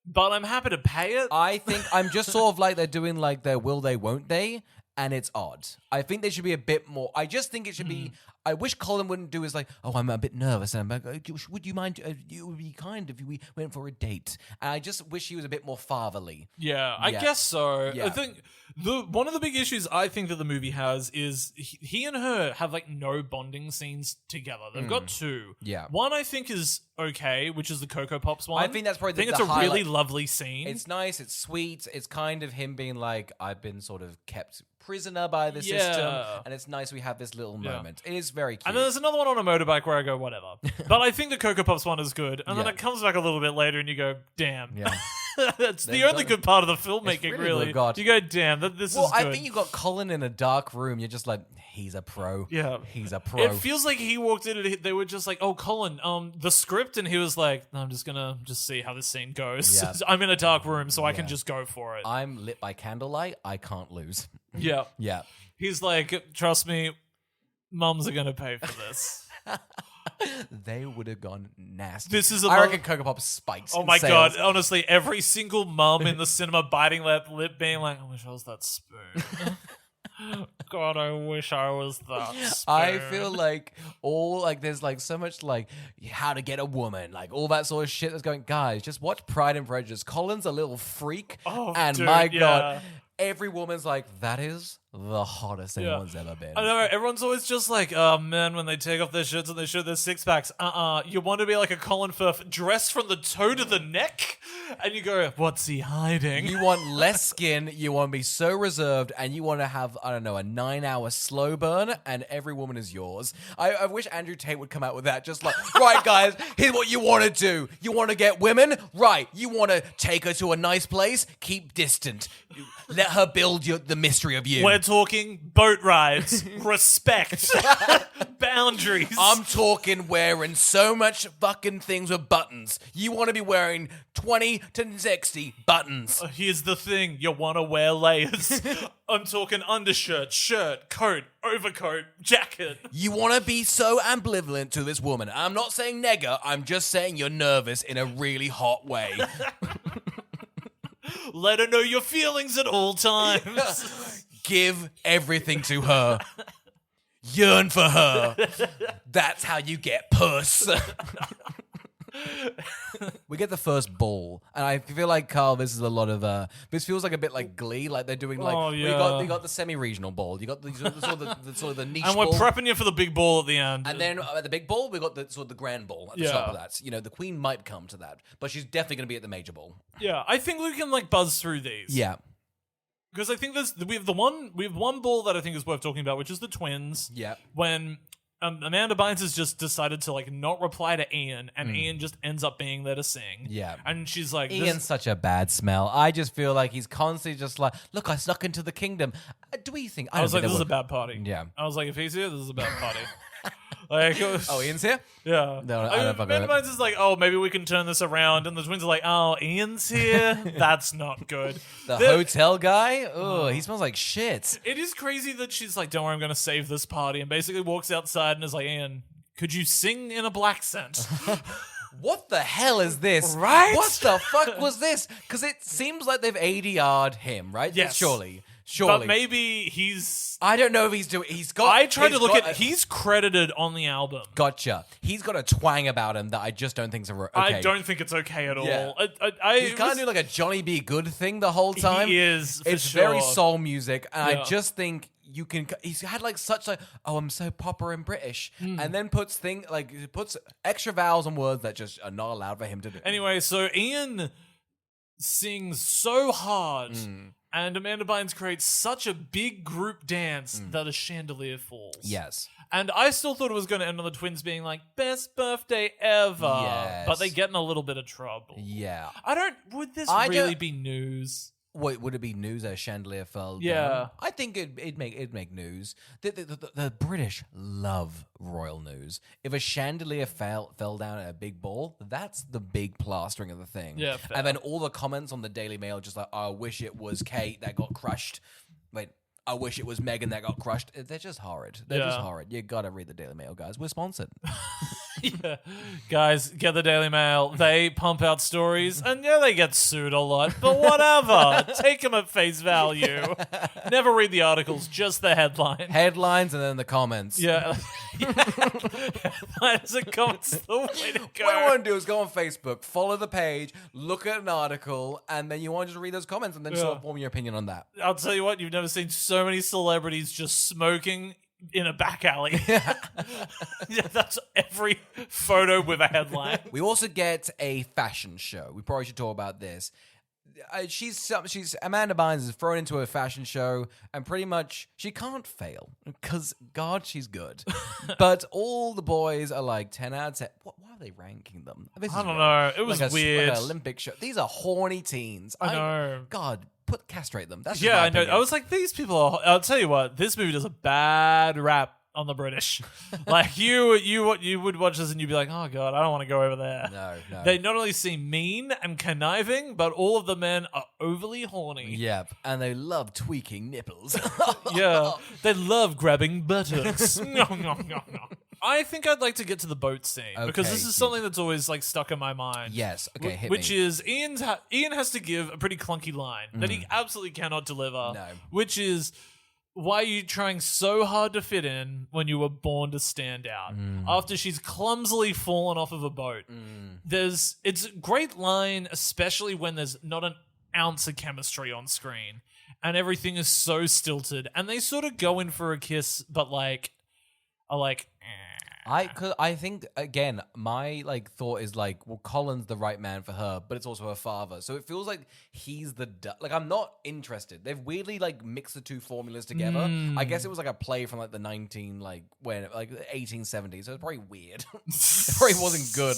but I'm happy to pay it. I think I'm just sort of like they're doing like their will they, won't they? And it's odd. I think they should be a bit more. I just think it should be. I wish Colin wouldn't do is like, oh, I'm a bit nervous, and I'm like, would you mind? It would be kind if we went for a date. And I just wish he was a bit more fatherly. Yeah, I guess so. Yeah. I think One of the big issues I think that the movie has is he and her have like no bonding scenes together. They've got two. Yeah. One I think is okay, which is the Cocoa Pops one. I think that's probably it's a really lovely scene. It's nice. It's sweet. It's kind of him being like, I've been sort of kept prisoner by the system, and it's nice we have this little moment. It is very cute. And then there's another one on a motorbike where I go, whatever. But I think the Cocoa Pops one is good. And then it comes back a little bit later and you go, damn. Yeah. That's the only good part of the filmmaking, really. Good God. You go, damn, this is good. I think you got Colin in a dark room. You're just like, he's a pro. Yeah. He's a pro. It feels like he walked in and they were just like, oh, Colin, the script. And he was like, no, I'm just going to see how this scene goes. Yeah. I'm in a dark room, so I can just go for it. I'm lit by candlelight. I can't lose. Yeah. Yeah. He's like, trust me, mums are going to pay for this. They would have gone nasty. This is I reckon Cocoa Pop spikes. Oh my god! Honestly, every single mum in the cinema biting that lip, being like, "I wish I was that spoon." God, I wish I was that spoon. I feel like there's like so much like how to get a woman, like all that sort of shit that's going. Guys, just watch Pride and Prejudice. Colin's a little freak, and dude, my god, every woman's like, that is the hottest anyone's ever been. I know, everyone's always just like, oh man, when they take off their shirts and they show their six packs. You want to be like a Colin Firth, dressed from the toe to the neck, and you go, what's he hiding? You want less skin, you want to be so reserved, and you want to have, I don't know, a 9-hour slow burn, and every woman is yours. I wish Andrew Tate would come out with that, just like, right guys, here's what you want to do. You want to get women? Right. You want to take her to a nice place? Keep distant. Let her build the mystery of you. We're talking boat rides, respect, boundaries. I'm talking wearing so much fucking things with buttons. You want to be wearing 20 to 60 buttons. Here's the thing, you want to wear layers. I'm talking undershirt, shirt, coat, overcoat, jacket. You want to be so ambivalent to this woman. I'm not saying nigger, I'm just saying you're nervous in a really hot way. Let her know your feelings at all times. Give everything to her. Yearn for her. That's how you get puss. We get the first ball, and I feel like, Carl, this is a lot of this feels like a bit like Glee, like they're doing like you got the semi-regional ball, you got the sort of the niche and we're ball. prepping you for the big ball at the end, and then at the big ball we got the sort of the grand ball at the top of that. You know, the Queen might come to that, but she's definitely going to be at the major ball. Yeah, I think we can like buzz through these. Yeah, because I think we have one ball that I think is worth talking about, which is the twins. Yeah, when Amanda Bynes has just decided to like not reply to Ian, and Ian just ends up being there to sing. Yeah, and she's like, Ian's such a bad smell. I just feel like he's constantly just like, look, I snuck into the kingdom. Do we think? I was like, this is a bad party. Yeah, I was like, if he's here, this is a bad party. Like, oh, Ian's here? Yeah. No, I don't Amanda Bynes is like, oh, maybe we can turn this around. And the twins are like, oh, Ian's here? That's not good. The hotel guy? Oh, he smells like shit. It is crazy that she's like, don't worry, I'm going to save this party. And basically walks outside and is like, Ian, could you sing in a black scent? What the hell is this? Right? What the fuck was this? Because it seems like they've ADR'd him, right? Yes. Surely. But maybe he's... I don't know if he's doing... He's got... I tried to look at... He's credited on the album. Gotcha. He's got a twang about him that I just don't think's okay. I don't think it's okay at all. He's kind of doing like a Johnny B. Good thing the whole time. He is, for It's sure. very soul music, and I just think... You can. He's had like such like, oh, I'm so proper and British, and then puts extra vowels and words that just are not allowed for him to do. Anyway, so Ian sings so hard, and Amanda Bynes creates such a big group dance that a chandelier falls. Yes, and I still thought it was going to end on the twins being like best birthday ever, but they get in a little bit of trouble. Yeah, Would this really be news? Wait, would it be news a chandelier fell down? Yeah. I think it'd make news. The British love royal news. If a chandelier fell down at a big ball, that's the big plastering of the thing. Yeah, fair. And then all the comments on the Daily Mail just like, I wish it was Kate that got crushed. Wait, I wish it was Meghan that got crushed. They're just horrid. They're just horrid. You gotta read the Daily Mail, guys. We're sponsored. Yeah. Guys, get the Daily Mail. They pump out stories, and yeah, they get sued a lot, but whatever. Take them at face value. Never read the articles, just the headline. Headlines and then the comments. Yeah. Headlines and comments the way to go. What I want to do is go on Facebook, follow the page, look at an article, and then you want to just read those comments and then sort of form your opinion on that. I'll tell you what, you've never seen so many celebrities just smoking in a back alley. Yeah, that's every photo with a headline. We also get a fashion show. We probably should talk about this. She's Amanda Bynes is thrown into a fashion show, and pretty much she can't fail because God, she's good. But all the boys are like 10 out of 10. Why are they ranking them? I don't know. It was weird. Like an Olympic show. These are horny teens. I know. God, castrate them. That's I know. I was like, these people are. I'll tell you what. This movie does a bad rap on the British. Like you would watch this and you'd be like, oh God, I don't want to go over there. No. They not only seem mean and conniving, but all of the men are overly horny. Yep, and they love tweaking nipples. Yeah, they love grabbing buttocks. No. I think I'd like to get to the boat scene because this is something that's always like stuck in my mind. Yes, okay, hit which me. is Ian has to give a pretty clunky line that he absolutely cannot deliver. No. Which is, why are you trying so hard to fit in when you were born to stand out? After she's clumsily fallen off of a boat. It's a great line, especially when there's not an ounce of chemistry on screen and everything is so stilted and they sort of go in for a kiss but are like I think again, my thought is well, Colin's the right man for her, but it's also her father, so it feels like he's the I'm not interested. They've weirdly mixed the two formulas together. I guess it was a play from the 1870s, so it's probably weird. It probably wasn't good.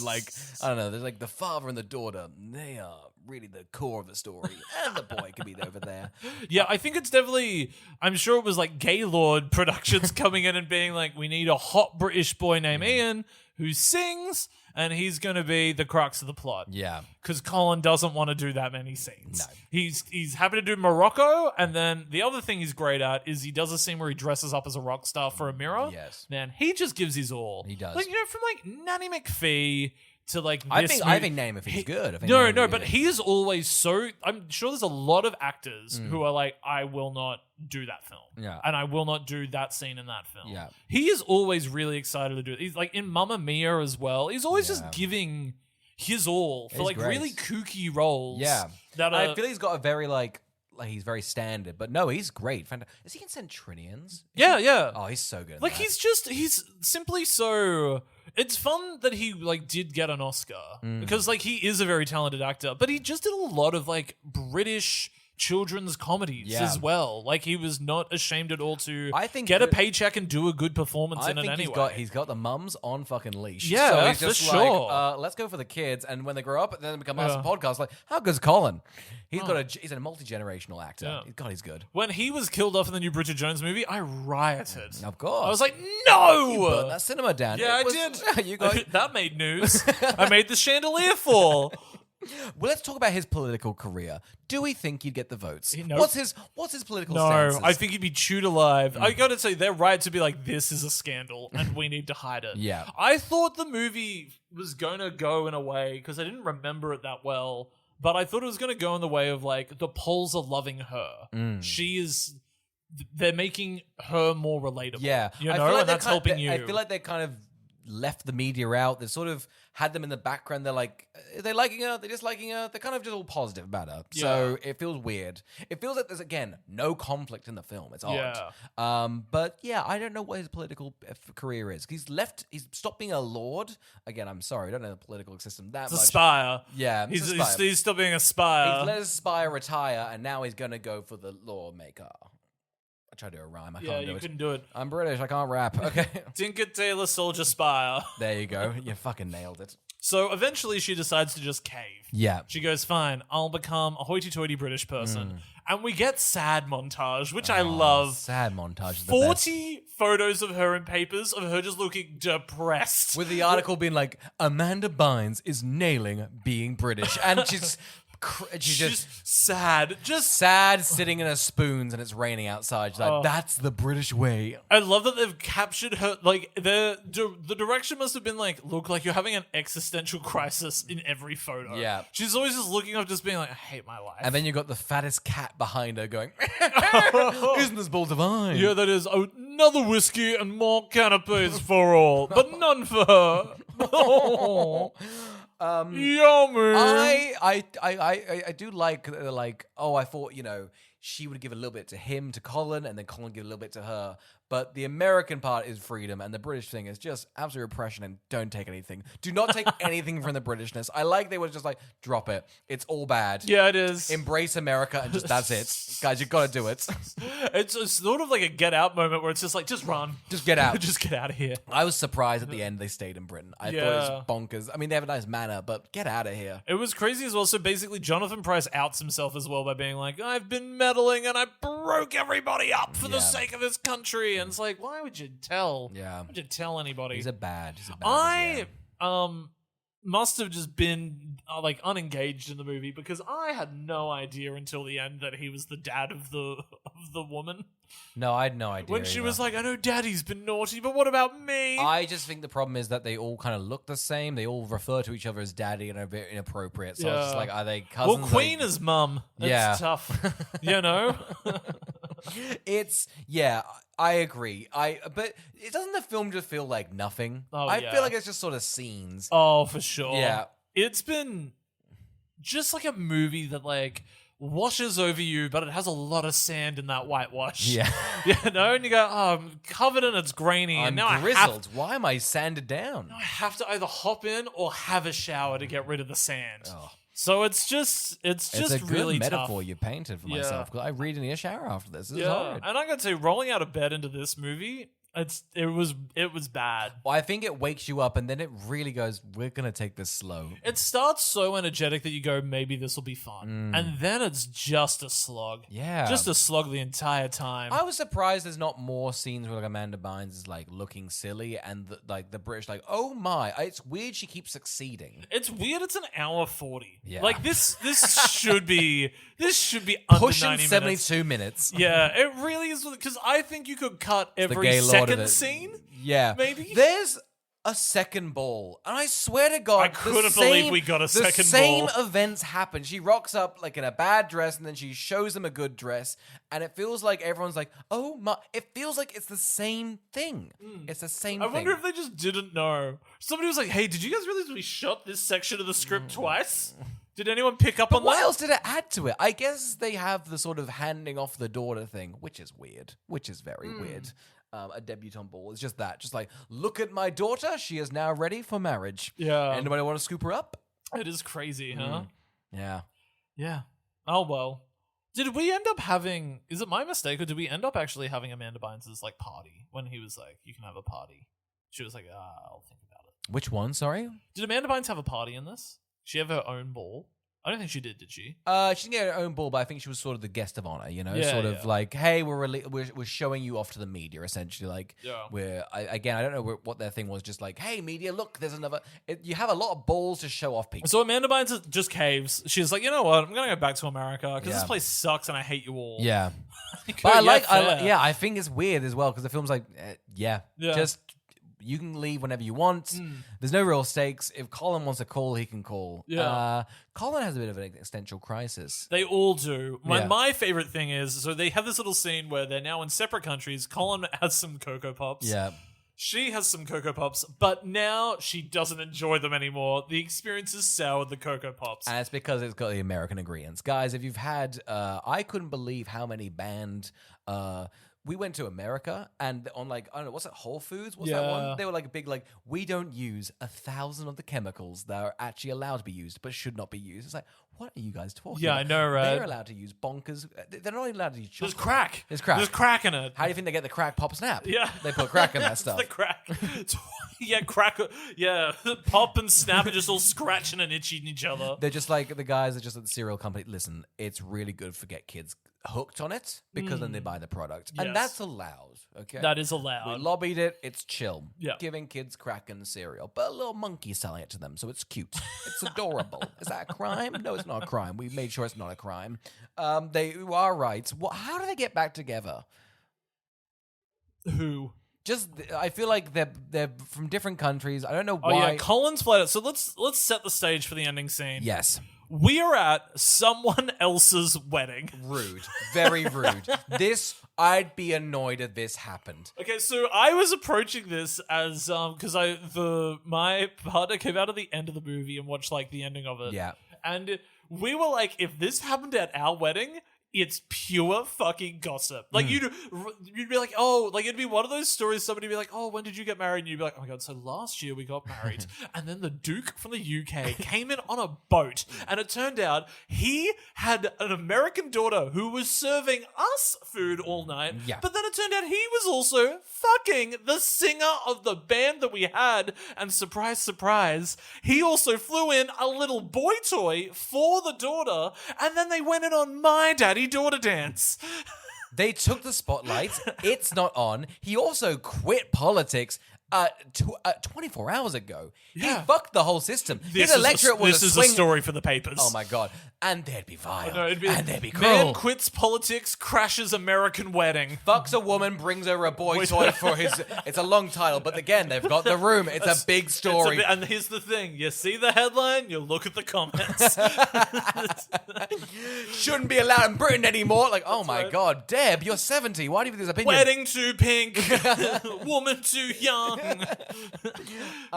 I don't know. There's the father and the daughter. They are really the core of the story, and the boy could be over there. Yeah, I think it's definitely. I'm sure it was Gaylord Productions coming in and being like, we need a hot British boy named Ian who sings, and he's going to be the crux of the plot. Yeah, because Colin doesn't want to do that many scenes. No, he's happy to do Morocco, and then the other thing he's great at is he does a scene where he dresses up as a rock star for a mirror. Yes, man, he just gives his all. He does. From Nanny McPhee to this I think Name if he's good. But he is always so. I'm sure there's a lot of actors who are I will not do that film. Yeah, and I will not do that scene in that film. Yeah, he is always really excited to do it. He's in Mamma Mia as well. He's always just giving his all for really kooky roles. Yeah, I feel he's got a very he's very standard, but no, he's great. Is he in Centurions? Yeah. Oh, he's so good. He's simply so. It's fun that he did get an Oscar because he is a very talented actor, but he just did a lot of British children's comedies as well. He was not ashamed at all to get a paycheck and do a good performance in it anyway. He's got the mums on fucking leash. Yeah, so he's just for sure. Let's go for the kids, and when they grow up, then they become awesome podcasts. How good's Colin? He's a multi-generational actor. Yeah. God, he's good. When he was killed off in the new Bridget Jones movie, I rioted. Of course, I was like, no! You burnt that cinema down. Yeah, I did. You got that made news. I made the chandelier fall. Well, let's talk about his political career. Do we think he'd get the votes? Nope. What's his political No, stances? I think he'd be chewed alive. I gotta say, they're right to be this is a scandal and we need to hide it. Yeah. I thought the movie was gonna go in a way, because I didn't remember it that well, but I thought it was gonna go in the way of the polls are loving her. She is... They're making her more relatable. Yeah. And that's helping you. I feel like they kind of left the media out. They sort of had them in the background. They're are they liking her? They're disliking her? They're kind of just all positive about her. Yeah. So it feels weird. It feels like there's, again, no conflict in the film. It's odd. Yeah. But yeah, I don't know what his political career is. He's stopped being a lord. Again, I'm sorry, I don't know the political system that much. It's a spire. Yeah. He's still being a spire. He's let his spire retire, and now he's going to go for the lawmaker. I tried to do a rhyme. I can't do it. Yeah, you couldn't do it. I'm British. I can't rap. Okay. Tinker Tailor Soldier Spire. There you go. You fucking nailed it. So eventually she decides to just cave. Yeah. She goes, fine, I'll become a hoity-toity British person. And we get sad montage, which I love. Sad montage is the 40 best. photos of her in papers of her just looking depressed. With the article being Amanda Bynes is nailing being British. And she's She's just sad. Just sad, sitting in her spoons, and it's raining outside. She's like, that's the British way. I love that they've captured her. Like the direction must have been like, look, like you're having an existential crisis in every photo. Yeah. She's always just looking up, just being like, I hate my life. And then you got the fattest cat behind her going, isn't this ball divine? yeah, that is another whiskey and more canapes for all, but none for her. Yummy. I do like I thought, she would give a little bit to him, to Colin, and then Colin give a little bit to her. But the American part is freedom, and the British thing is just absolute repression, and don't take anything. Do not take anything from the Britishness. I like they were just like, drop it. It's all bad. Yeah, it is. Embrace America, and just that's it. Guys, you got to do it. It's sort of like a Get Out moment where it's just like, just run. Just get out. Just get out of here. I was surprised at the end they stayed in Britain. I thought it was bonkers. I mean, they have a nice manner, but get out of here. It was crazy as well. So basically, Jonathan Pryce outs himself as well by being like, I've been meddling and I broke everybody up for the sake of this country. And it's like, why would you tell? Yeah. Why would you tell anybody? He's a bad. I must have just been like unengaged in the movie because I had no idea until the end that he was the dad of the woman. No, I had no idea. When she was like, I know daddy's been naughty, but what about me? I just think the problem is that they all kind of look the same. They all refer to each other as daddy and are a bit inappropriate. So it's just like, are they cousins? Well, Queen is mum. It's tough. I agree. But it doesn't the film just feel like nothing? I feel like it's just sort of scenes. Oh, for sure. Yeah. It's been just like a movie that like washes over you, but it has a lot of sand in that whitewash. Yeah. And you go, I'm covered and it's grainy. I'm and now grizzled. Why am I sanded down? Now I have to either hop in or have a shower to get rid of the sand. Oh. So it's just a good really metaphor tough. you painted for myself. I really need a shower after this. This is yeah, horrid. and I gotta say, rolling out of bed into this movie, it was bad. Well, I think it wakes you up, and then it really goes, we're gonna take this slow. It starts so energetic that you go, maybe this will be fun, and then it's just a slog. Yeah, just a slog the entire time. I was surprised there's not more scenes where like Amanda Bynes is like looking silly, and the British like, oh my, it's weird she keeps succeeding. It's weird. It's an hour 40. Yeah, like this should be under pushing 90 72 minutes. Yeah, it really is because I think you could cut every second scene. Yeah, maybe there's a second ball, and I swear to God, I couldn't believe we got a second ball. The same events happen. She rocks up like in a bad dress, and then she shows them a good dress, and it feels like everyone's like, "Oh my!" It feels like it's the same thing. It's the same. I wonder if they just didn't know. Somebody was like, "Hey, did you guys realize we shot this section of the script twice?" Did anyone pick up on that? What else did it add to it? I guess they have the sort of handing off the daughter thing, which is weird, which is very weird. A debutante ball. It's just that. Just like, look at my daughter. She is now ready for marriage. Yeah. Anybody want to scoop her up? It is crazy, huh? Yeah. Yeah. Oh, well. Did we end up having... Is it my mistake, or did we end up actually having Amanda Bynes' like party when he was like, you can have a party? She was like, I'll think about it. Which one? Sorry? Did Amanda Bynes have a party in this? She have her own ball? I don't think she did she? She didn't get her own ball, but I think she was sort of the guest of honor, of like, hey, we're showing you off to the media, essentially. Like, I don't know what their thing was, just like, hey, media, look, there's another. You have a lot of balls to show off people. So Amanda Bynes just caves. She's like, you know what? I'm gonna go back to America because this place sucks and I hate you all. Yeah, but I think it's weird as well because the film's like, just. You can leave whenever you want. There's no real stakes. If Colin wants to call, he can call. Yeah. Colin has a bit of an existential crisis. They all do. My favorite thing is, so they have this little scene where they're now in separate countries. Colin has some Cocoa Pops. Yeah. She has some Cocoa Pops, but now she doesn't enjoy them anymore. The experience is sour with the Cocoa Pops. And it's because it's got the American ingredients. Guys, if you've had... I couldn't believe how many banned... we went to America and on like, I don't know, what's it, Whole Foods? What's that one? They were like a big, like, we don't use 1,000 of the chemicals that are actually allowed to be used, but should not be used. It's like, what are you guys talking about? I know, right? They're allowed to use bonkers. They're not even allowed to use chocolate. There's crack. There's crack. There's crack in it. How do you think they get the crack pop snap? Yeah. They put crack in that stuff. The crack. Crack. Yeah. Pop and snap are just all scratching and itching each other. They're just like, the guys are just at the cereal company. Listen, it's really good for get kids hooked on it because then they buy the product. Yes. And that's allowed, okay? That is We allowed. lobbied it. It's chill. Yeah. Giving kids crack and cereal. But a little monkey selling it to them, so it's cute. It's adorable. Is that a crime? No, it's not a crime. We made sure it's not a crime. They are right. How do they get back together? Who? I feel like they're from different countries. I don't know Oh why. yeah, Colin's flat out. So let's set the stage for the ending scene. Yes. We are at someone else's wedding. Rude. Very rude. I'd be annoyed if this happened. Okay, so I was approaching this as because my partner came out at the end of the movie and watched like the ending of it. Yeah. And we were like, if this happened at our wedding, it's pure fucking gossip. Like you'd be like, oh, like it'd be one of those stories. Somebody would be like, oh, when did you get married? And you'd be like, oh my god, so last year we got married. And then the Duke from the UK came in on a boat, and it turned out he had an American daughter who was serving us food all night. Yeah. But then it turned out he was also fucking the singer of the band that we had. And surprise, surprise, he also flew in a little boy toy for the daughter, and then they went in on my daddy-daughter dance. They took the spotlight. It's not on. He also quit politics 24 hours ago. Yeah. He fucked the whole system. His electorate was this is swing. a story for the papers. Oh my god. And they'd be vile. No, it'd be, and they'd be man cruel. quits politics, crashes American wedding. Fucks a woman, brings her a boy toy for his... It's a long title, but again, they've got the room. It's a big story. And here's the thing. You see the headline, you look at the comments. Shouldn't be allowed in Britain anymore. Like, oh my right. god, Deb, you're 70. Why do you have this opinion? Wedding too pink, woman too young.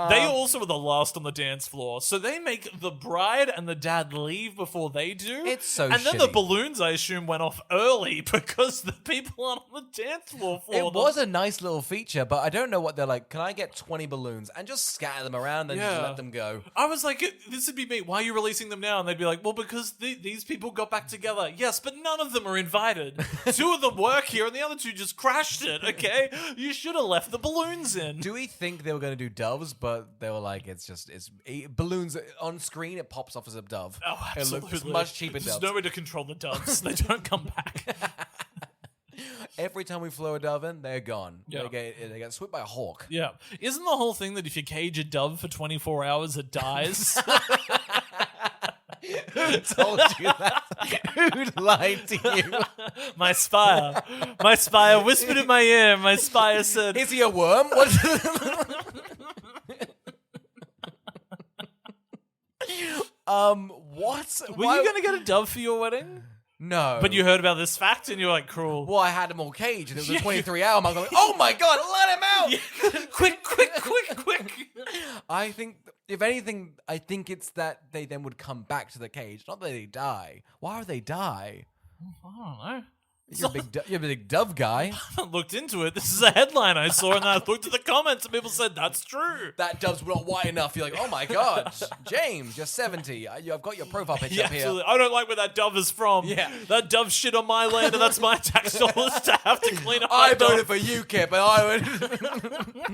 They also were the last on the dance floor, so they make the bride and the dad leave before they do. It's so And then the shitty. balloons, I assume, went off early because the people aren't on the dance floor for It them. was a nice little feature, but I don't know what they're like. Can I get 20 balloons and just scatter them around and just Yeah. let them go? I was like, this would be me. Why are you releasing them now? And they'd be like, well, because these people got back together. Yes, but none of them are invited. 2 of them work here and the other 2 just crashed it, okay? You should have left the balloons in. Do we think they were going to do doves, but they were like, it's balloons on screen, it pops off as a dove. Oh, absolutely. It's much cheaper There's doves. no way to control the doves. They don't come back. Every time we flew a dove in, they're gone. Yeah. They get swept by a hawk. Yeah. Isn't the whole thing that if you cage a dove for 24 hours, it dies? Who told you that? Who lied to you? My spire. My spire whispered in my ear. My spire said, Is he a worm? What? What? were you going to get a dove for your wedding? No. But you heard about this fact and you were like, cruel. Well, I had them all caged, and it was a 23-hour mark. I was like, oh my god, let him out! Quick, quick, quick, quick. I think, if anything, I think it's that they then would come back to the cage, not that they die. Why would they die? I don't know. You're a big dove guy. I haven't looked into it. This is a headline I saw, and I looked at the comments, and people said that's true. That dove's not white enough. You're like, oh my god, James, you're 70. I've got your profile picture Yeah, up here. absolutely. I don't like where that dove is from. Yeah. That dove shit on my land, and that's my tax dollars to have to clean up. I that dove. voted for UKIP, and I would.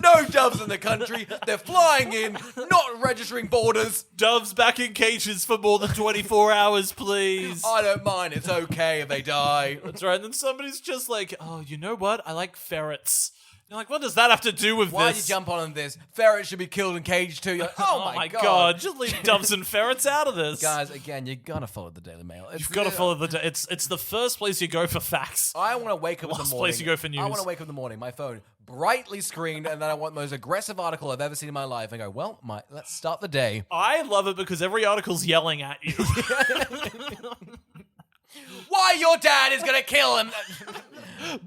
No doves in the country. They're flying in, not registering borders. Doves back in cages for more than 24 hours, please. I don't mind. It's okay if they die. That's right. And then somebody's just like, oh, you know what? I like ferrets. You're like, what does that have to do with Why this? did you jump on this? Ferrets should be killed in cage too. You're like, oh my god. Just leave doves and ferrets out of this. Guys, again, you gotta follow the Daily Mail. You've got to follow the... It's the first place you go for facts. I want to wake up in the Last morning. place you go for news. I want to wake up in the morning, my phone brightly screened, and then I want the most aggressive article I've ever seen in my life. And go, well, let's start the day. I love it because every article's yelling at you. Why your dad is gonna kill him?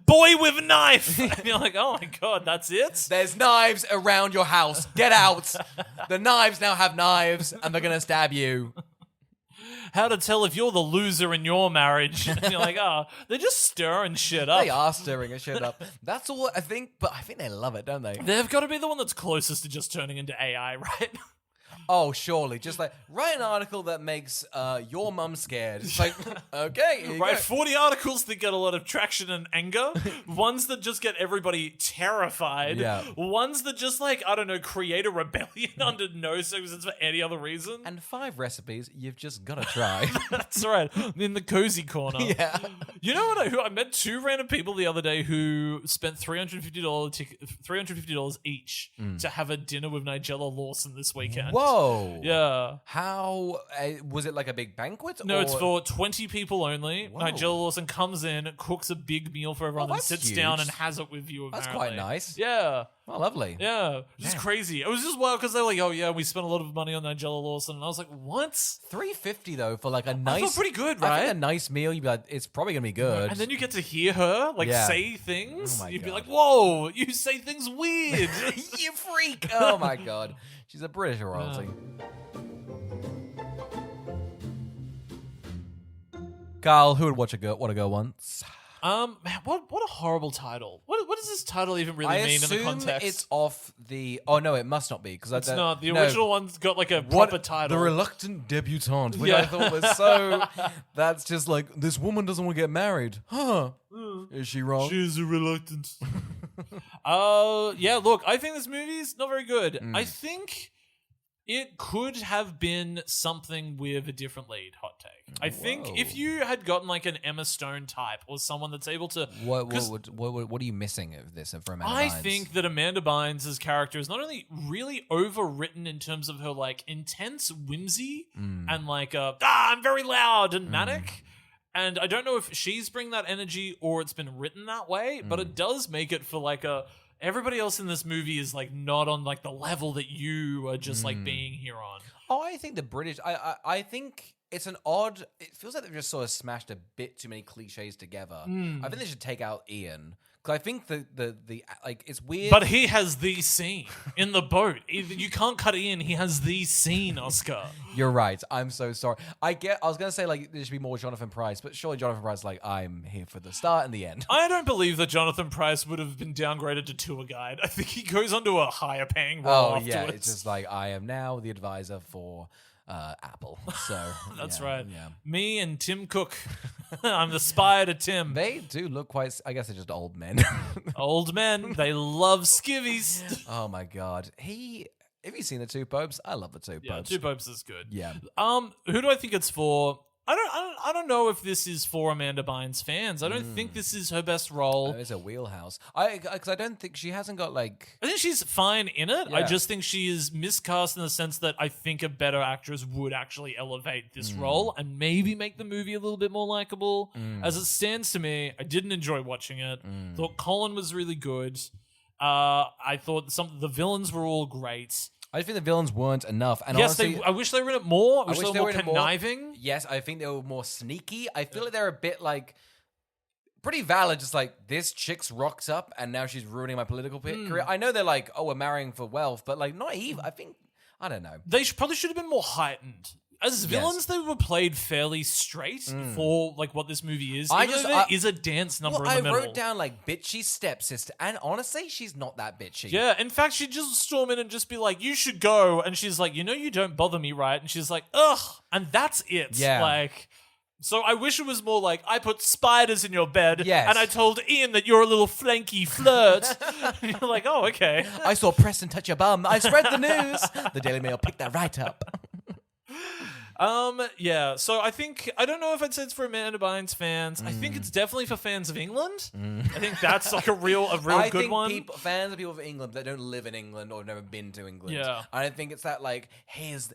Boy with knife. And you're like, oh my god, that's it? There's knives around your house. Get out. The knives now have knives, and they're gonna stab you. How to tell if you're the loser in your marriage. And you're like, oh, they're just stirring shit up. They are stirring a shit up. That's all I think, but I think they love it, don't they? They've got to be the one that's closest to just turning into AI, right? Oh, surely. Just like, write an article that makes your mum scared. It's like, okay, here you Write go. 40 articles that get a lot of traction and anger. Ones that just get everybody terrified. Yeah. Ones that just, like, I don't know, create a rebellion under no circumstances for any other reason. And 5 recipes you've just got to try. That's right. In the cozy corner. Yeah. You know what? I met 2 random people the other day who spent $350 each to have a dinner with Nigella Lawson this weekend. Whoa. Yeah. How, was it like a big banquet? No, or? it's for 20 people only. Whoa. Nigella Lawson comes in, cooks a big meal for everyone, Oh, and that's sits huge. down and has it with you, That's apparently. quite nice. Yeah. Oh, lovely. Yeah. Just crazy. It was just wild because they were like, oh, yeah, we spent a lot of money on Nigella Lawson. And I was like, what? $350 though for like a I nice. felt pretty good, I right? think a nice meal. You'd be like, it's probably gonna be good. And then you get to hear her like Yeah. say things. Oh my You'd be God. like, "Whoa, you say things weird." you freak! Oh my god, she's a British royalty. Carl, who would want to go once? Man, what a horrible title. What does this title even really I mean in the assume context? it's off the. Oh no, it must not be because It's not. The original one's got like a proper title. The reluctant debutante, which Yeah. I thought was so. That's just like this woman doesn't want to get married, huh? Is she wrong? She's a reluctant. Yeah, look, I think this movie's not very good. I think it could have been something with a different lead, hot take. I think Whoa. if you had gotten like an Emma Stone type or someone that's able to... What 'cause are you missing of this from Amanda I Bynes? think that Amanda Bynes' character is not only really overwritten in terms of her like intense whimsy and like I'm very loud and manic. And I don't know if she's bringing that energy or it's been written that way, but it does make it for like everybody else in this movie is like not on like the level that you are just like being here on. Oh, I think the British. I think it's an odd. It feels like they've just sort of smashed a bit too many cliches together. I think they should take out Ian because I think the like it's weird. But he has the scene in the boat. You can't cut Ian. He has the scene, Oscar. You're right. I'm so sorry. I was gonna say like there should be more Jonathan Pryce, but surely Jonathan Pryce is like I'm here for the start and the end. I don't believe that Jonathan Pryce would have been downgraded to tour guide. I think he goes on to a higher paying role Oh afterwards. yeah, it's just like I am now the advisor for Apple. So That's yeah, right. Yeah. Me and Tim Cook. I'm the spy to Tim. They do look quite. I guess they're just old men. Old men, they love skivvies. Oh my god. Have you seen the Two Popes? I love the Two Yeah, Popes. Two Popes is good. Yeah. Who do I think it's for? I don't know if this is for Amanda Bynes fans. I don't think this is her best role. It's a wheelhouse. Because I don't think she hasn't got like. I think she's fine in it. I Yeah. just think she is miscast in the sense that I think a better actress would actually elevate this role and maybe make the movie a little bit more likable. As it stands to me, I didn't enjoy watching it. Thought Colin was really good. I thought the villains were all great. I think the villains weren't enough. And Yes, honestly, I wish they were in it more. I wish wish they they were were more in it more. conniving. Yes, I think they were more sneaky. I feel like they're a bit like pretty valid. Just like this chick's rocked up and now she's ruining my political career. I know they're like, oh, we're marrying for wealth, but like naive. I think I don't know. They probably should have been more heightened. As villains, they were played fairly straight for like what this movie is. I Even just- though there is a dance number Well, in the I middle. wrote down like bitchy stepsister, and honestly, she's not that bitchy. Yeah, in fact, she'd just storm in and just be like, "You should go," and she's like, "You know, you don't bother me, right?" And she's like, "Ugh," and that's it. Yeah. Like. So I wish it was more like, I put spiders in your bed, Yes. and I told Ian that you're a little flanky flirt. And you're like, oh, okay. I saw Preston touch your bum. I spread the news. The Daily Mail picked that right up. Yeah, so I don't know if I'd say it's for Amanda Bynes fans. I think it's definitely for fans of England. I think that's like a real I good think one. fans of people of England that don't live in England or have never been to England. Yeah. I don't think it's that like here's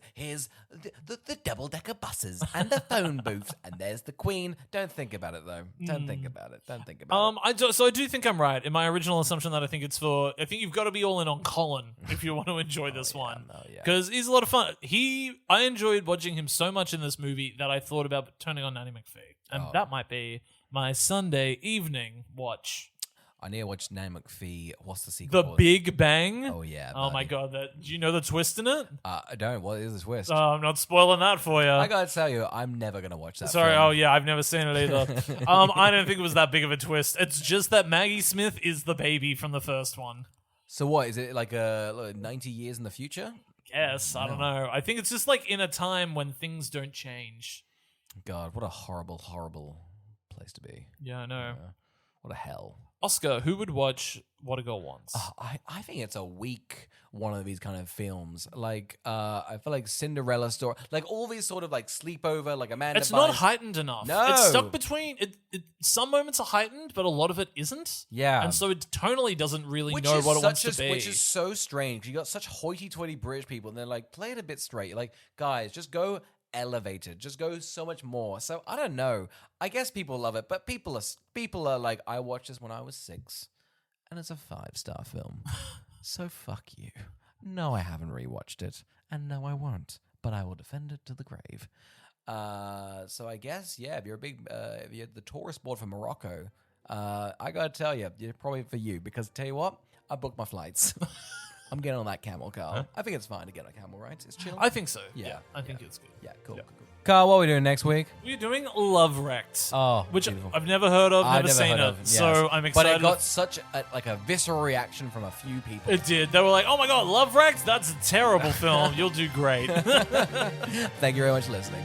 the double decker buses and the phone booths and there's the Queen. Don't think about it though. Don't think about it. Don't think about it. So I do think I'm right in my original assumption that I think you've got to be all in on Colin if you want to enjoy this one. yeah. Because he's a lot of fun. I enjoyed watching him so much in this movie that I thought about turning on Nanny McPhee. And that might be my Sunday evening watch. I need to watch Nan McPhee. What's the sequel? The called? Big Bang. Oh yeah. Oh my buddy. god! Do you know the twist in it? I don't. What is the twist? Oh, I'm not spoiling that for you. I gotta tell you, I'm never gonna watch that. Sorry. film. Oh yeah, I've never seen it either. I don't think it was that big of a twist. It's just that Maggie Smith is the baby from the first one. So what is it like? 90 years in the future? guess. I don't know. I think it's just like in a time when things don't change. God, what a horrible, horrible place to be. Yeah, I know. What a hell. Oscar, who would watch What a Girl Wants? I think it's a weak one of these kind of films. Like, I feel like Cinderella story, like all these sort of like sleepover, like Amanda. It's not heightened enough. No. It's stuck between. Some moments are heightened, but a lot of it isn't. Yeah. And so it tonally doesn't really know what it wants to be. Which is so strange. You got such hoity-toity British people, and they're like, play it a bit straight. Like, guys, just go elevated, just go so much more. So I don't know. I guess people love it, but people are like, I watched this when I was 6, and it's a 5-star film. So fuck you. No, I haven't rewatched it, and no, I won't. But I will defend it to the grave. So I guess, yeah, if you're if you're the tourist board from Morocco, I gotta tell you, you're probably for you, because tell you what, I booked my flights. I'm getting on that camel, Carl. Huh? I think it's fine to get on a camel, right? It's chill. I think so. Yeah, I think it's good. Yeah, cool. Carl, what are we doing next week? We're doing Love Wrecked. Which beautiful. I've never heard of, never seen it. Yes. So I'm excited. But it got such a visceral reaction from a few people. It did. They were like, oh my God, Love Wrecked? That's a terrible film. You'll do great. Thank you very much for listening.